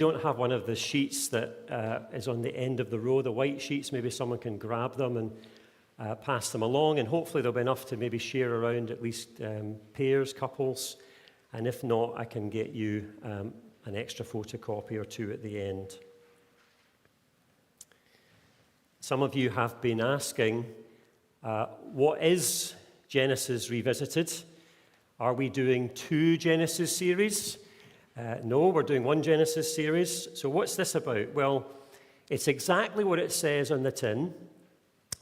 don't have one of the sheets that is on the end of the row, the white sheets, maybe someone can grab them and pass them along, and hopefully there'll be enough to maybe share around, at least pairs, couples, and if not, I can get you an extra photocopy or two at the end. Some of you have been asking, what is Genesis Revisited? Are we doing 2 Genesis series? No, we're doing 1 Genesis series. So what's this about? Well, it's exactly what it says on the tin.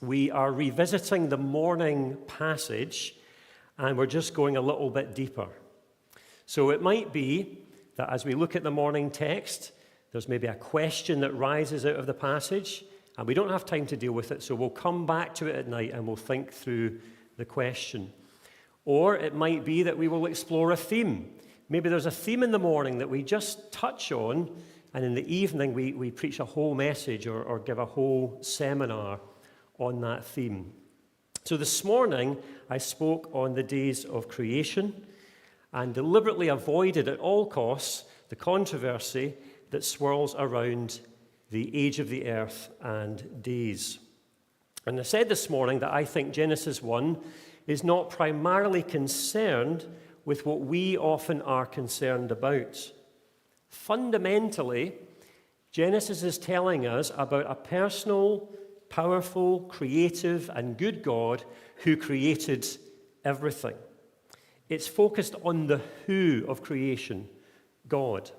We are revisiting the morning passage, and we're just going a little bit deeper. So it might be that as we look at the morning text, there's maybe a question that rises out of the passage, and we don't have time to deal with it, so we'll come back to it at night and we'll think through the question. Or it might be that we will explore a theme. Maybe there's a theme in the morning that we just touch on, and in the evening we preach a whole message or give a whole seminar on that theme. So this morning I spoke on the days of creation and deliberately avoided at all costs the controversy that swirls around the age of the earth and days. And I said this morning that I think Genesis 1 is not primarily concerned with what we often are concerned about. Fundamentally, Genesis is telling us about a personal, powerful, creative, and good God who created everything. It's focused on the who of creation, God.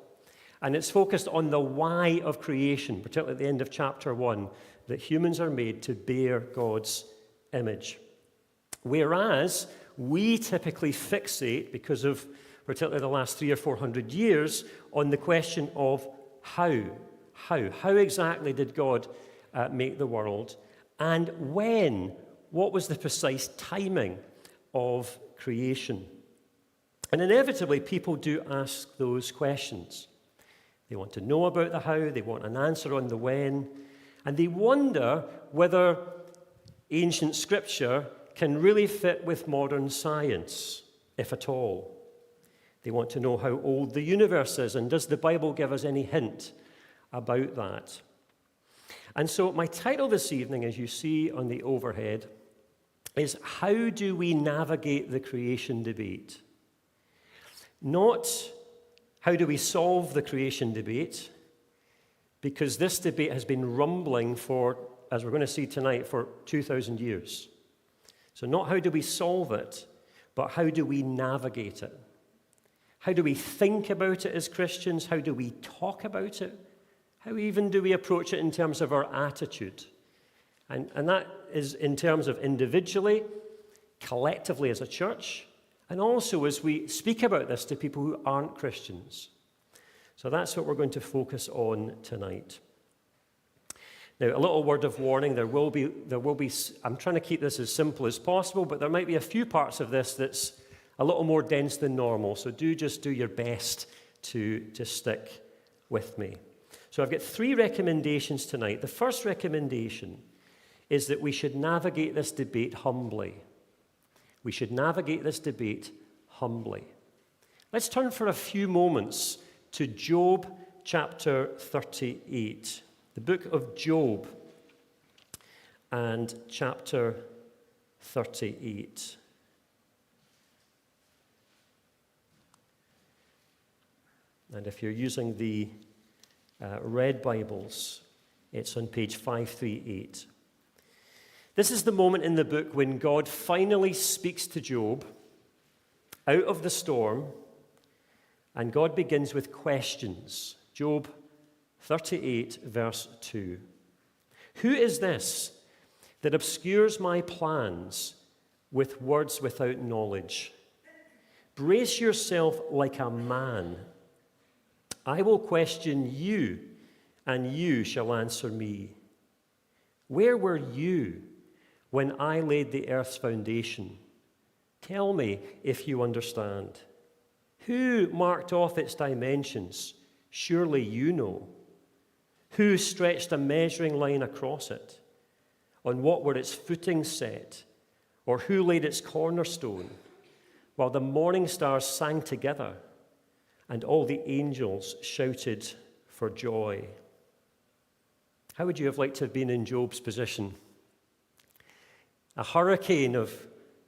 And it's focused on the why of creation, particularly at the end of chapter 1, that humans are made to bear God's image. Whereas we typically fixate, because of particularly the last 300 or 400 years, on the question of how. How exactly did God make the world? And when? What was the precise timing of creation? And inevitably, people do ask those questions. They want to know about the how, they want an answer on the when, and they wonder whether ancient scripture can really fit with modern science, if at all. They want to know how old the universe is, and does the Bible give us any hint about that? And so my title this evening, as you see on the overhead, is How Do We Navigate the Creation Debate? Not how do we solve the creation debate, because this debate has been rumbling for, as we're going to see tonight, for 2,000 years. So not how do we solve it, but how do we navigate it? How do we think about it as Christians? How do we talk about it? How even do we approach it in terms of our attitude? And that is in terms of individually, collectively as a church, and also as we speak about this to people who aren't Christians. So that's what we're going to focus on tonight. Now, a little word of warning, there will be, I'm trying to keep this as simple as possible, but there might be a few parts of this that's a little more dense than normal, so just do your best to stick with me. So I've got 3 recommendations tonight. The first recommendation is that we should navigate this debate humbly. We should navigate this debate humbly. Let's turn for a few moments to Job chapter 38. The book of Job and chapter 38. And if you're using the red Bibles, it's on page 538. This is the moment in the book when God finally speaks to Job out of the storm, and God begins with questions. Job 38, verse 2. Who is this that obscures my plans with words without knowledge? Brace yourself like a man. I will question you, and you shall answer me. Where were you when I laid the earth's foundation? Tell me if you understand. Who marked off its dimensions? Surely you know. Who stretched a measuring line across it? On what were its footings set? Or who laid its cornerstone? While the morning stars sang together, and all the angels shouted for joy. How would you have liked to have been in Job's position? A hurricane of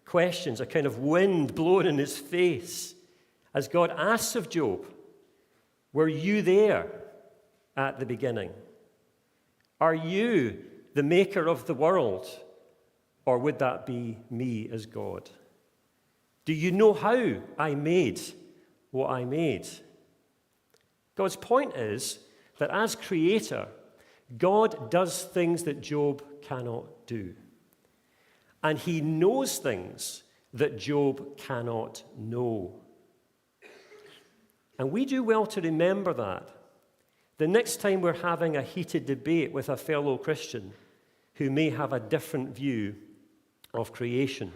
questions, a kind of wind blowing in his face, as God asks of Job, were you there at the beginning? Are you the maker of the world? Or would that be me as God? Do you know how I made what I made? God's point is that as creator, God does things that Job cannot do. And he knows things that Job cannot know. And we do well to remember that the next time we're having a heated debate with a fellow Christian who may have a different view of creation.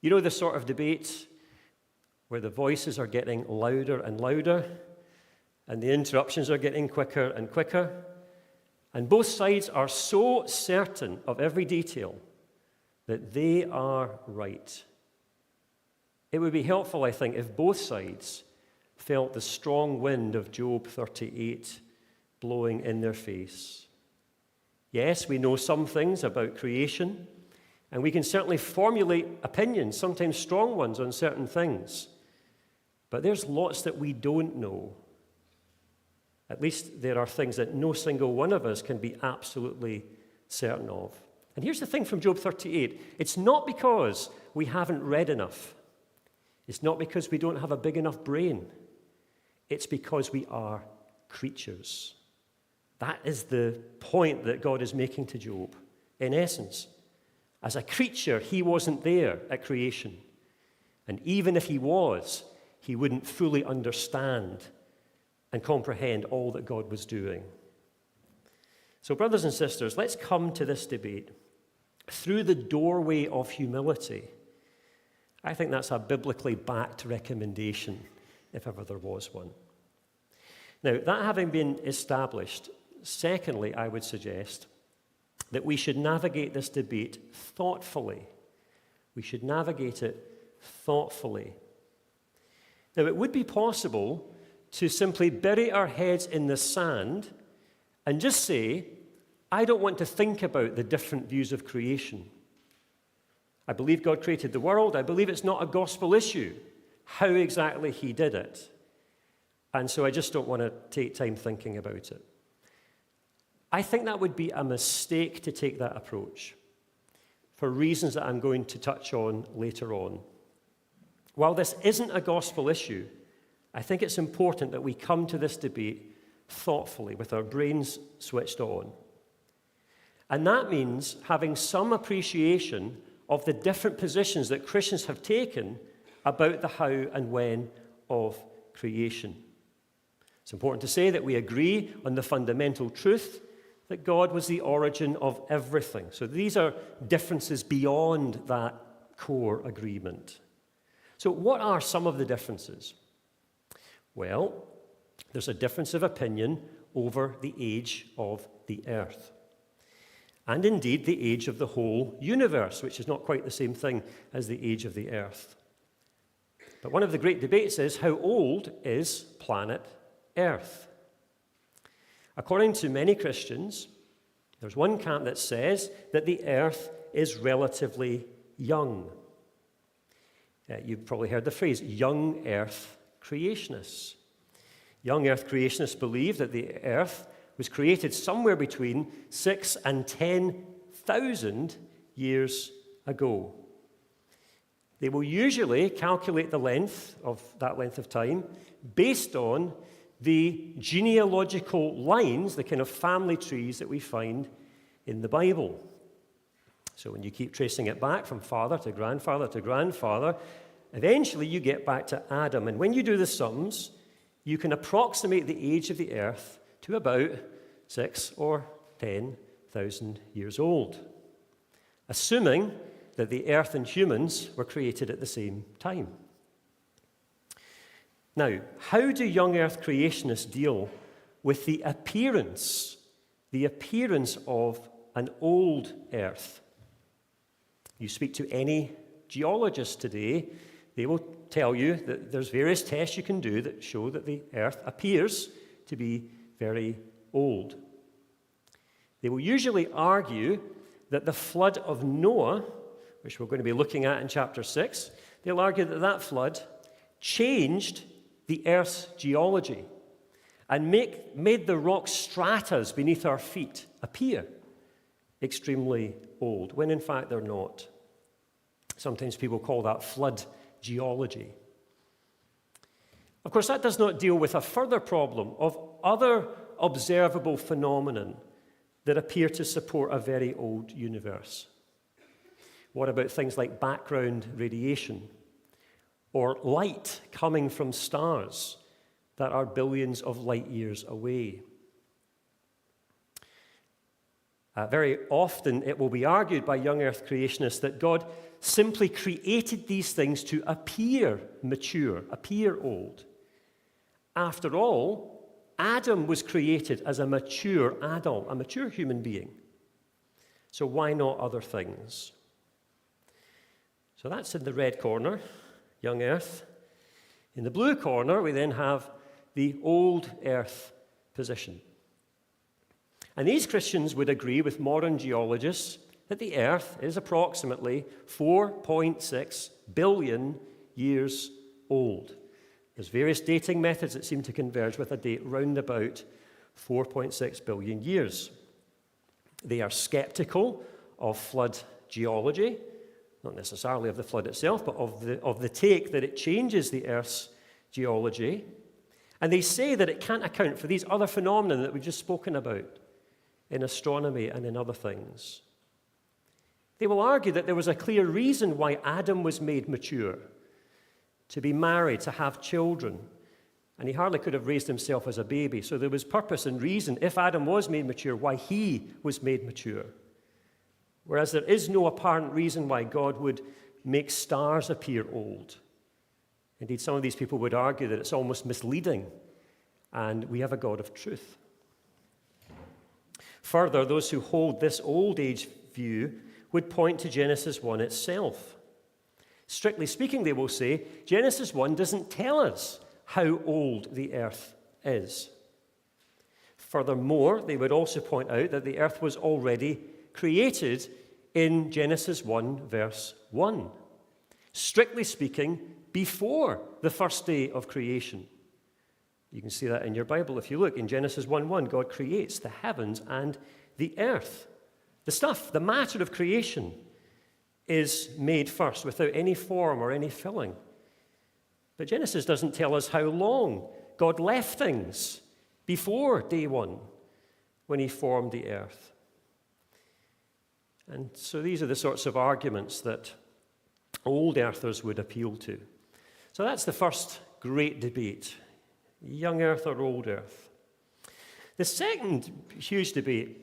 You know the sort of debates where the voices are getting louder and louder and the interruptions are getting quicker and quicker, and both sides are so certain of every detail that they are right. It would be helpful, I think, if both sides felt the strong wind of Job 38 blowing in their face. Yes, we know some things about creation, and we can certainly formulate opinions, sometimes strong ones, on certain things. But there's lots that we don't know. At least there are things that no single one of us can be absolutely certain of. And here's the thing from Job 38. It's not because we haven't read enough. It's not because we don't have a big enough brain. It's because we are creatures. That is the point that God is making to Job. In essence, as a creature, he wasn't there at creation. And even if he was, he wouldn't fully understand and comprehend all that God was doing. So, brothers and sisters, let's come to this debate through the doorway of humility. I think that's a biblically backed recommendation, if ever there was one. Now, that having been established, secondly, I would suggest that we should navigate this debate thoughtfully. We should navigate it thoughtfully. Now, it would be possible to simply bury our heads in the sand and just say, I don't want to think about the different views of creation. I believe God created the world. I believe it's not a gospel issue how exactly he did it. And so I just don't want to take time thinking about it. I think that would be a mistake to take that approach for reasons that I'm going to touch on later on. While this isn't a gospel issue, I think it's important that we come to this debate thoughtfully with our brains switched on. And that means having some appreciation of the different positions that Christians have taken about the how and when of creation. It's important to say that we agree on the fundamental truth that God was the origin of everything. So these are differences beyond that core agreement. So what are some of the differences? Well, there's a difference of opinion over the age of the earth. And indeed, the age of the whole universe, which is not quite the same thing as the age of the earth. But one of the great debates is, how old is planet Earth? According to many Christians, there's one camp that says that the earth is relatively young. You've probably heard the phrase, young earth creationists. Young earth creationists believe that the earth was created somewhere between 6,000 and 10,000 years ago. They will usually calculate the length of that length of time based on the genealogical lines, the kind of family trees that we find in the Bible. So when you keep tracing it back from father to grandfather, eventually you get back to Adam. And when you do the sums, you can approximate the age of the earth to about 6,000 or 10,000 years old, assuming that the earth and humans were created at the same time. Now, how do young earth creationists deal with the appearance of an old earth? You speak to any geologist today, they will tell you that there's various tests you can do that show that the earth appears to be very old. They will usually argue that the flood of Noah, which we're going to be looking at in chapter 6, they'll argue that that flood changed the earth's geology and made the rock stratas beneath our feet appear extremely old, when in fact they're not. Sometimes people call that flood geology. Of course, that does not deal with a further problem of other observable phenomenon that appear to support a very old universe. What about things like background radiation or light coming from stars that are billions of light years away? Very often it will be argued by young earth creationists that God simply created these things to appear mature, appear old. After all, Adam was created as a mature adult, a mature human being. So why not other things? So that's in the red corner, young earth. In the blue corner, we then have the old earth position. And these Christians would agree with modern geologists that the earth is approximately 4.6 billion years old. There's various dating methods that seem to converge with a date round about 4.6 billion years. They are skeptical of flood geology, not necessarily of the flood itself, but of the take that it changes the Earth's geology. And they say that it can't account for these other phenomena that we've just spoken about in astronomy and in other things. They will argue that there was a clear reason why Adam was made mature, to be married, to have children, and he hardly could have raised himself as a baby. So there was purpose and reason, if Adam was made mature, why he was made mature. Whereas there is no apparent reason why God would make stars appear old. Indeed, some of these people would argue that it's almost misleading, and we have a God of truth. Further, those who hold this old age view would point to Genesis 1 itself. Strictly speaking, they will say, Genesis 1 doesn't tell us how old the earth is. Furthermore, they would also point out that the earth was already created in Genesis 1, verse 1. Strictly speaking, before the first day of creation. You can see that in your Bible if you look. In Genesis 1:1, God creates the heavens and the earth. The stuff, the matter of creation is made first without any form or any filling. But Genesis doesn't tell us how long God left things before day one when he formed the earth. And so these are the sorts of arguments that old earthers would appeal to. So that's the first great debate, young earth or old earth. The second huge debate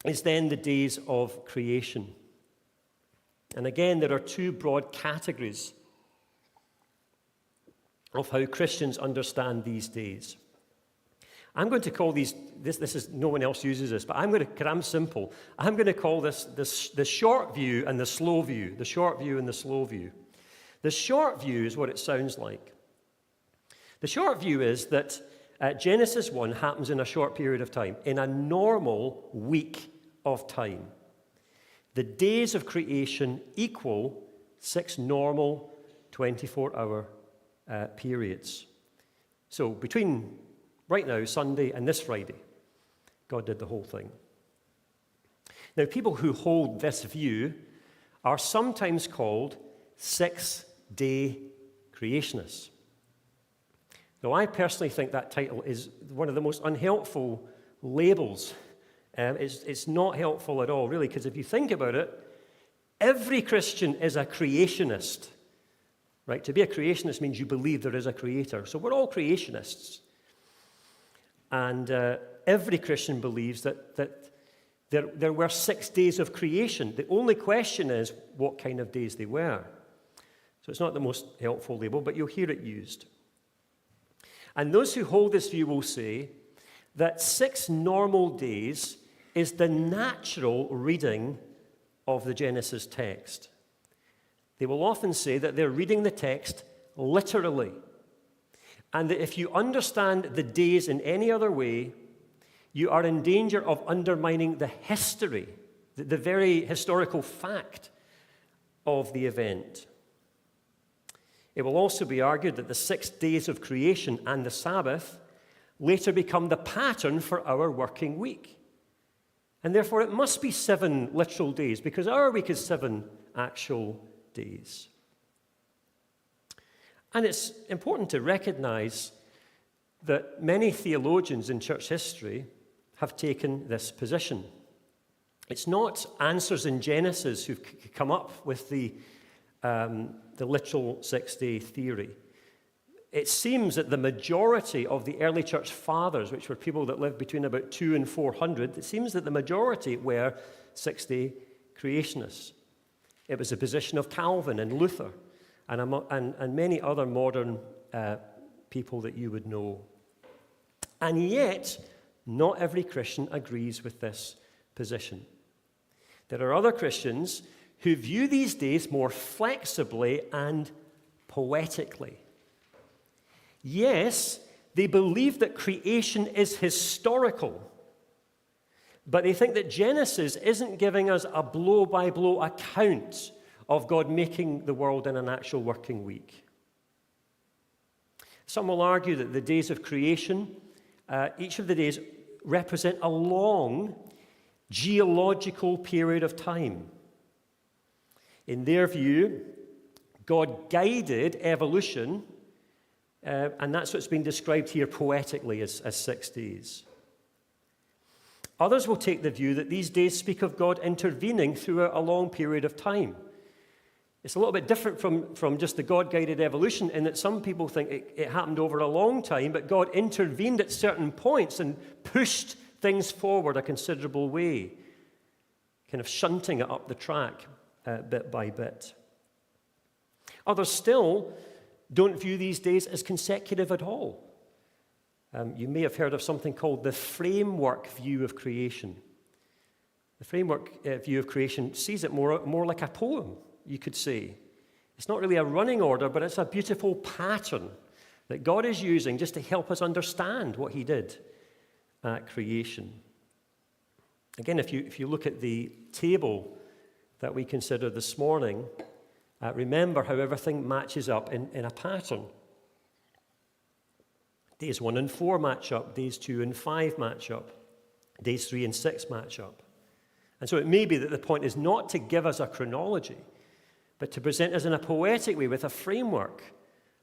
is then the days of creation. And again, there are two broad categories of how Christians understand these days. I'm going to call these, this is, no one else uses this, but because I'm simple, I'm going to call this the short view and the slow view, the short view and the slow view. The short view is what it sounds like. The short view is that Genesis 1 happens in a short period of time, in a normal week of time. The days of creation equal 6 normal 24-hour periods. So between right now, Sunday, and this Friday, God did the whole thing. Now, people who hold this view are sometimes called six-day creationists. Though I personally think that title is one of the most unhelpful labels. It's not helpful at all, really, because if you think about it, every Christian is a creationist. Right? To be a creationist means you believe there is a creator. So we're all creationists. And every Christian believes that there were 6 days of creation. The only question is what kind of days they were. So it's not the most helpful label, but you'll hear it used. And those who hold this view will say that 6 normal days is the natural reading of the Genesis text. They will often say that they're reading the text literally, and that if you understand the days in any other way, you are in danger of undermining the history, the very historical fact of the event. It will also be argued that the 6 days of creation and the Sabbath later become the pattern for our working week. And therefore it must be 7 literal days, because our week is 7 actual days. And it's important to recognize that many theologians in church history have taken this position. It's not answers in Genesis who've come up with the literal 6-day theory. It seems that the majority of the early church fathers, which were people that lived between about 200 and 400, it seems that the majority were 6-day creationists. It was the position of Calvin and Luther and many other modern people that you would know. And yet, not every Christian agrees with this position. There are other Christians who view these days more flexibly and poetically. Yes, they believe that creation is historical, but they think that Genesis isn't giving us a blow-by-blow account of God making the world in an actual working week. Some will argue that the days of creation, each of the days represent a long geological period of time. In their view, God guided evolution, and that's what's been described here poetically as 6 days. Others will take the view that these days speak of God intervening throughout a long period of time. It's a little bit different from just the God-guided evolution in that some people think it happened over a long time, but God intervened at certain points and pushed things forward a considerable way, kind of shunting it up the track bit by bit. Others still don't view these days as consecutive at all. You may have heard of something called the framework view of creation. The framework view of creation sees it more like a poem, you could say. It's not really a running order, but it's a beautiful pattern that God is using just to help us understand what he did at creation. Again, if you look at the table that we considered this morning, remember how everything matches up in a pattern. Days 1 and 4 match up, days 2 and 5 match up, days 3 and 6 match up. And so it may be that the point is not to give us a chronology, but to present us in a poetic way with a framework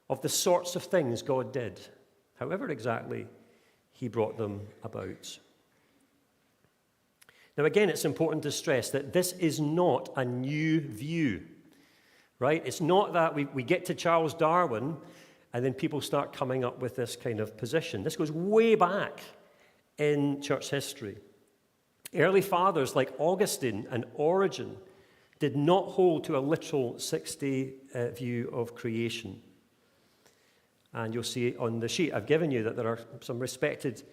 of the sorts of things God did, however exactly he brought them about. Now again, it's important to stress that this is not a new view, right? It's not that we get to Charles Darwin and then people start coming up with this kind of position. This goes way back in church history. Early fathers like Augustine and Origen did not hold to a literal 6-day view of creation. And you'll see on the sheet I've given you that there are some respected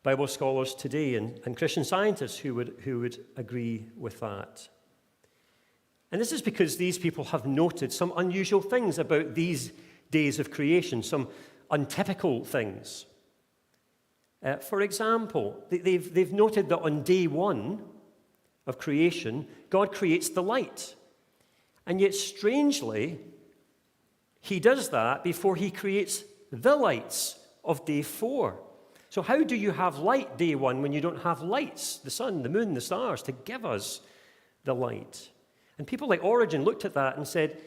Bible scholars today and Christian scientists who would agree with that. And this is because these people have noted some unusual things about these days of creation, some untypical things. For example, they've noted that on day 1 of creation, God creates the light. And yet, strangely, he does that before he creates the lights of day 4. So how do you have light day 1 when you don't have lights, the sun, the moon, the stars, to give us the light? And people like Origen looked at that and said,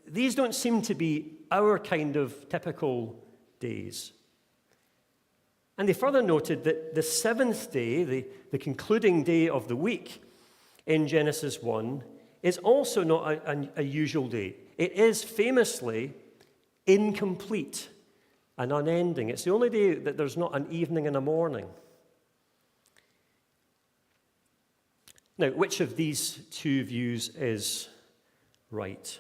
these don't seem to be our kind of typical days. And they further noted that the 7th day, the concluding day of the week in Genesis 1, is also not a usual day. It is famously incomplete and unending. It's the only day that there's not an evening and a morning. Now, which of these two views is right?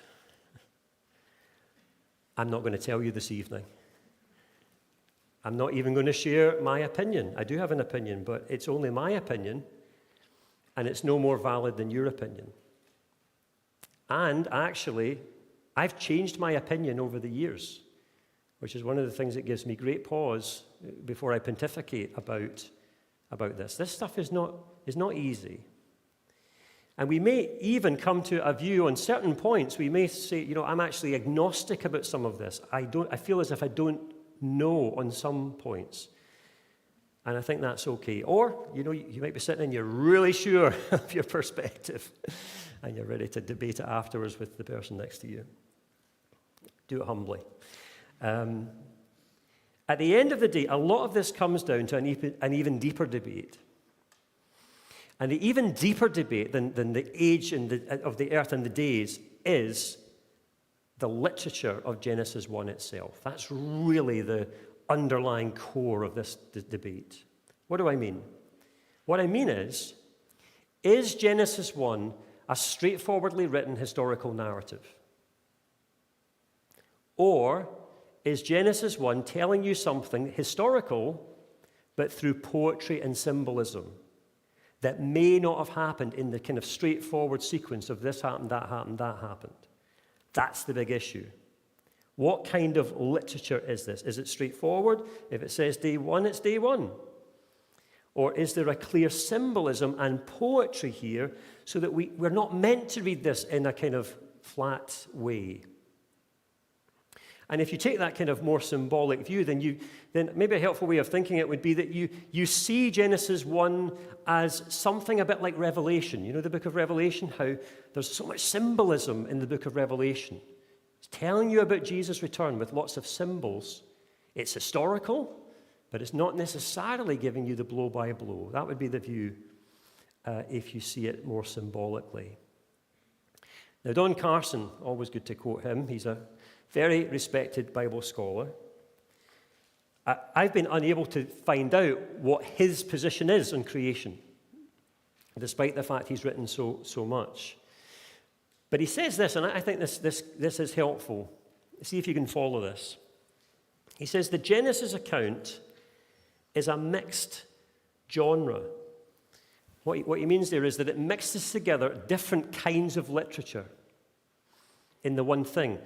I'm not going to tell you this evening. I'm not even going to share my opinion. I do have an opinion, but it's only my opinion, and it's no more valid than your opinion. And actually, I've changed my opinion over the years, which is one of the things that gives me great pause before I pontificate about about this. This stuff is not easy. And we may even come to a view on certain points. We may say, I'm actually agnostic about some of this. I feel as if I don't know on some points. And I think that's okay. Or, you might be sitting and you're really sure of your perspective and you're ready to debate it afterwards with the person next to you. Do it humbly. At the end of the day, a lot of this comes down to an even deeper debate. And the even deeper debate than the age of the earth and the days is the literature of Genesis 1 itself. That's really the underlying core of this debate. What do I mean? What I mean is Genesis 1 a straightforwardly written historical narrative? Or is Genesis 1 telling you something historical, but through poetry and symbolism that may not have happened in the kind of straightforward sequence of this happened, that happened, that happened? That's the big issue. What kind of literature is this? Is it straightforward? If it says day one, it's day one. Or is there a clear symbolism and poetry here so that we're not meant to read this in a kind of flat way? And if you take that kind of more symbolic view, then maybe a helpful way of thinking it would be that you see Genesis 1 as something a bit like Revelation. The book of Revelation, how there's so much symbolism in the book of Revelation. It's telling you about Jesus' return with lots of symbols. It's historical, but it's not necessarily giving you the blow by blow. That would be the view if you see it more symbolically. Now, Don Carson, always good to quote him, he's a very respected Bible scholar. I've been unable to find out what his position is on creation, despite the fact he's written so much. But he says this, and I think this is helpful. See if you can follow this. He says the Genesis account is a mixed genre. What he means there is that it mixes together different kinds of literature in the one thing.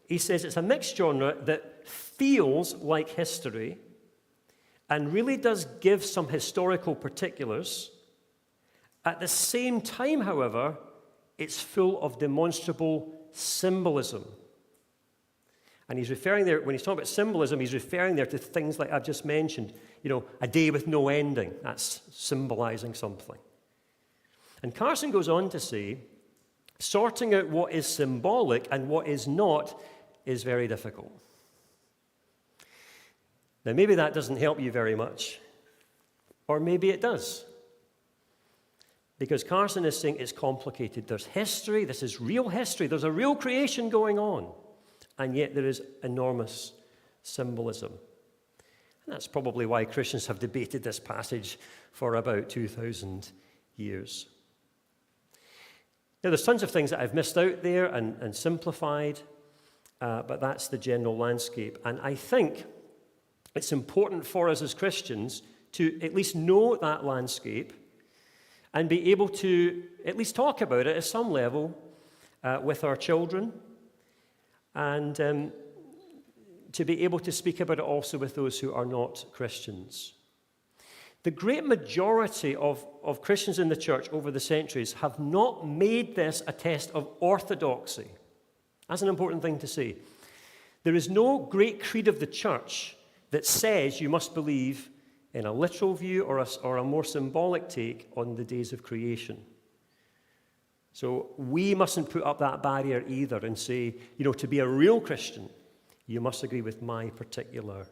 He says it's a mixed genre that feels like history and really does give some historical particulars. At the same time, however, it's full of demonstrable symbolism. And he's referring there, when he's talking about symbolism, he's referring there to things like I've just mentioned, a day with no ending. That's symbolizing something. And Carson goes on to say, sorting out what is symbolic and what is not is very difficult. Now, maybe that doesn't help you very much, or maybe it does. Because Carson is saying it's complicated. There's history, this is real history, there's a real creation going on, and yet there is enormous symbolism. And that's probably why Christians have debated this passage for about 2,000 years. Now, there's tons of things that I've missed out there and simplified, but that's the general landscape. And I think it's important for us as Christians to at least know that landscape and be able to at least talk about it at some level with our children, and to be able to speak about it also with those who are not Christians. The great majority of Christians in the church over the centuries have not made this a test of orthodoxy. That's an important thing to say. There is no great creed of the church that says you must believe in a literal view or a more symbolic take on the days of creation. So we mustn't put up that barrier either and say, to be a real Christian, you must agree with my particular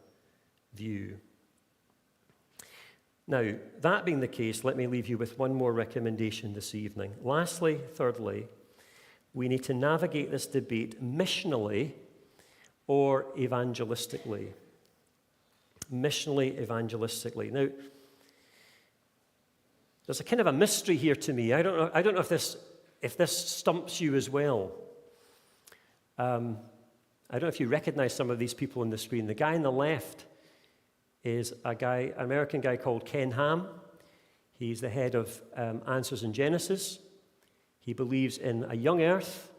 view. Now, that being the case, let me leave you with one more recommendation this evening. Lastly, thirdly, we need to navigate this debate missionally or evangelistically. Missionally, evangelistically. Now, there's a kind of a mystery here to me. I don't know if this stumps you as well. I don't know if you recognize some of these people on the screen. The guy on the left is an American guy called Ken Ham. He's the head of Answers in Genesis. He believes in a young earth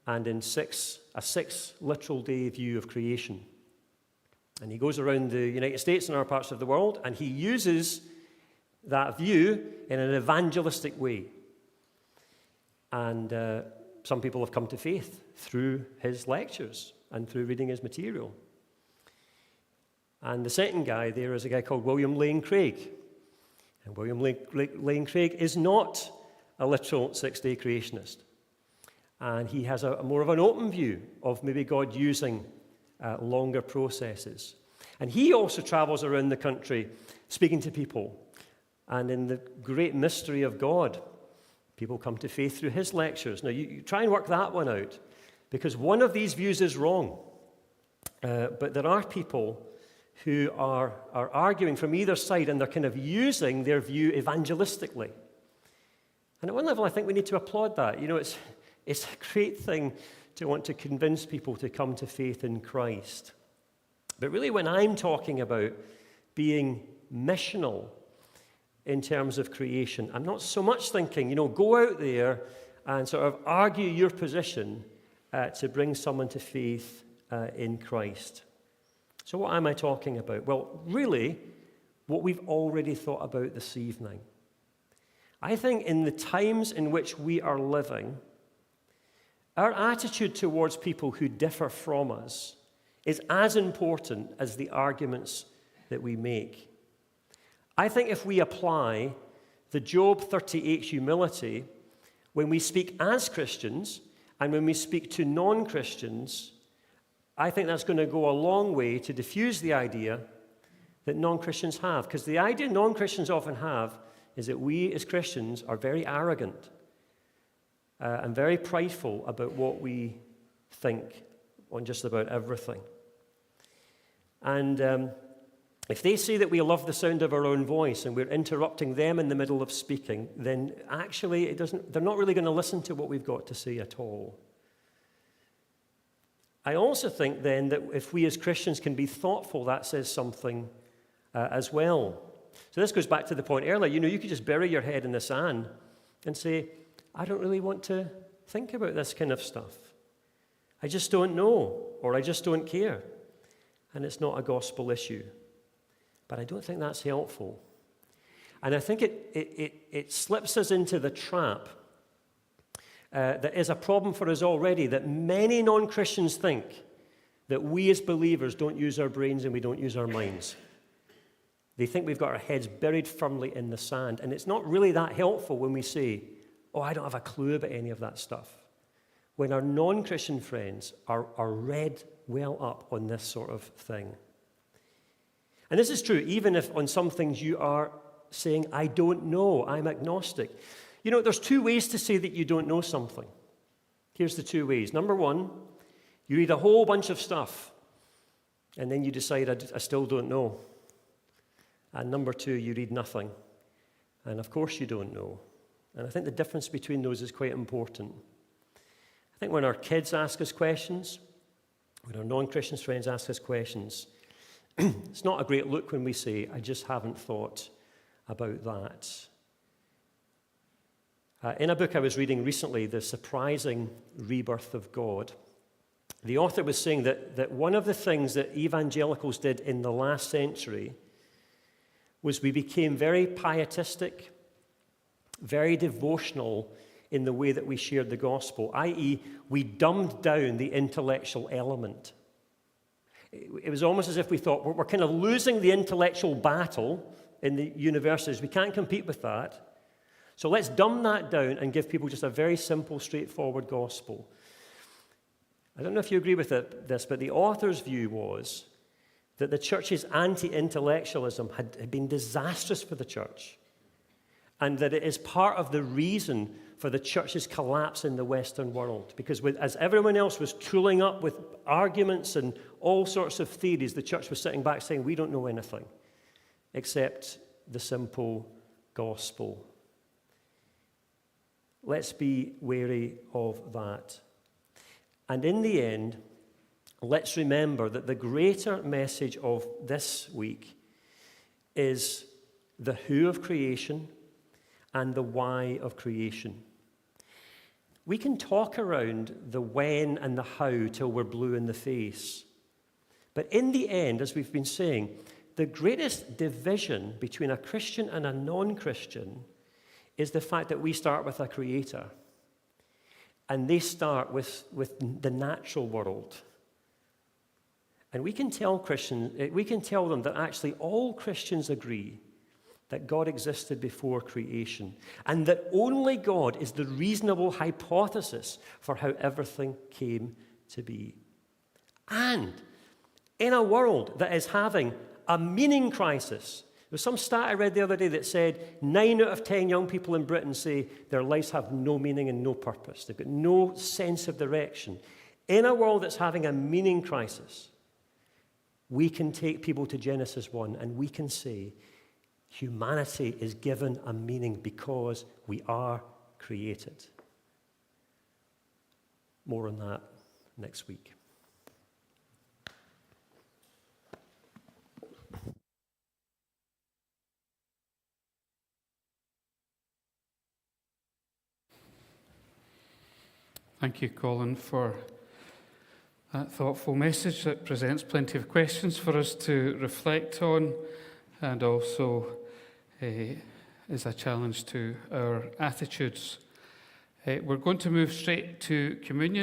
and in a six literal day view of creation. And he goes around the United States and other parts of the world, and he uses that view in an evangelistic way. And some people have come to faith through his lectures and through reading his material. And the second guy there is a guy called William Lane Craig. And William Lane Craig is not a literal six-day creationist. And he has a more of an open view of maybe God using longer processes. And he also travels around the country speaking to people. And in the great mystery of God, people come to faith through his lectures. Now, you try and work that one out, because one of these views is wrong. But there are people who are arguing from either side, and they're kind of using their view evangelistically. And at one level, I think we need to applaud that. You know, it's a great thing to want to convince people to come to faith in Christ. But really, when I'm talking about being missional in terms of creation, I'm not so much thinking, you know, go out there and sort of argue your position to bring someone to faith in Christ. So what am I talking about? Well, really, what we've already thought about this evening. I think in the times in which we are living, our attitude towards people who differ from us is as important as the arguments that we make. I think if we apply the Job 38 humility when we speak as Christians and when we speak to non-Christians, I think that's going to go a long way to diffuse the idea that non-Christians have. Because the idea non-Christians often have is that we as Christians are very arrogant and very prideful about what we think on just about everything. And if they say that we love the sound of our own voice and we're interrupting them in the middle of speaking, then actually they're not really going to listen to what we've got to say at all. I also think then that if we as Christians can be thoughtful, that says something as well. So this goes back to the point earlier. You know, you could just bury your head in the sand and say, I don't really want to think about this kind of stuff. I just don't know, or I just don't care. And it's not a gospel issue. But I don't think that's helpful. And I think it slips us into the trap that is a problem for us already, that many non-Christians think that we as believers don't use our brains and we don't use our minds. They think we've got our heads buried firmly in the sand. And it's not really that helpful when we say, oh, I don't have a clue about any of that stuff. When our non-Christian friends are read well up on this sort of thing. And this is true even if on some things you are saying, I don't know, I'm agnostic. You know, there's two ways to say that you don't know something. Here's the two ways. Number one, you read a whole bunch of stuff, and then you decide, I still don't know. And number two, you read nothing. And of course you don't know. And I think the difference between those is quite important. I think when our kids ask us questions, when our non-Christian friends ask us questions, it's not a great look when we say, I just haven't thought about that. In a book I was reading recently, The Surprising Rebirth of God, the author was saying that one of the things that evangelicals did in the last century was we became very pietistic, very devotional in the way that we shared the gospel, i.e., we dumbed down the intellectual element. It was almost as if we thought, we're kind of losing the intellectual battle in the universities. We can't compete with that. So let's dumb that down and give people just a very simple, straightforward gospel. I don't know if you agree with this, but the author's view was that the church's anti-intellectualism had been disastrous for the church, and that it is part of the reason for the church's collapse in the Western world. Because as everyone else was tooling up with arguments and all sorts of theories, the church was sitting back saying, we don't know anything except the simple gospel. Let's be wary of that. And in the end, let's remember that the greater message of this week is the who of creation and the why of creation. We can talk around the when and the how till we're blue in the face. But in the end, as we've been saying, the greatest division between a Christian and a non-Christian is the fact that we start with a creator and they start with the natural world. And we can tell them that actually all Christians agree that God existed before creation and that only God is the reasonable hypothesis for how everything came to be. And in a world that is having a meaning crisis, there was some stat I read the other day that said 9 out of 10 young people in Britain say their lives have no meaning and no purpose. They've got no sense of direction. In a world that's having a meaning crisis, we can take people to Genesis 1 and we can say humanity is given a meaning because we are created. More on that next week. Thank you, Colin, for that thoughtful message that presents plenty of questions for us to reflect on, and also is a challenge to our attitudes. We're going to move straight to communion.